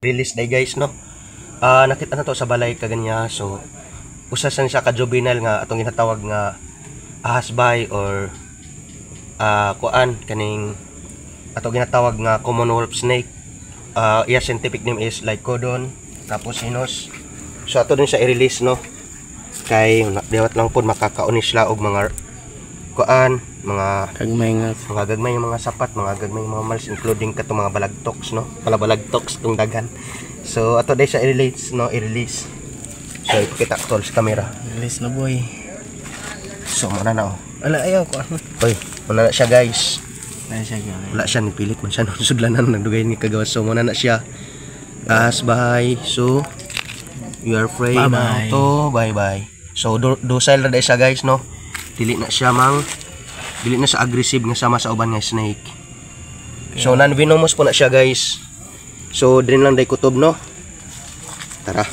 Release day guys no. Nakita na to sa balay kaganya, so usasan siya ka juvenile nga atong ginatawag nga ahasbay or kuan kaning atong ginatawag nga common wolf snake. Iya scientific name is Lycodon capucinus. So ato din siya i-release no, kay diwat lang pud makakaunis sila og mga kuan, mga gagmay mga sapat, mga gagmay mga mals, including kato mga balagtoks no, balagtoks tong daghan. So ato day siya i-release no, i-release. So ipakita ko sa camera. Release na boy. So muna na oh. Wala ayaw ko. Oy, muna na siya guys. Wala siya ni pilit man siya no, sudlanan nagdugay ni kagawas. So muna na siya. Bye. So you are free now to bye. So docile na siya guys no. Dili na siya aggressive nga sama sa uban nga snake. So non-venomous po na siya guys. So din lang day kutob no. Tara.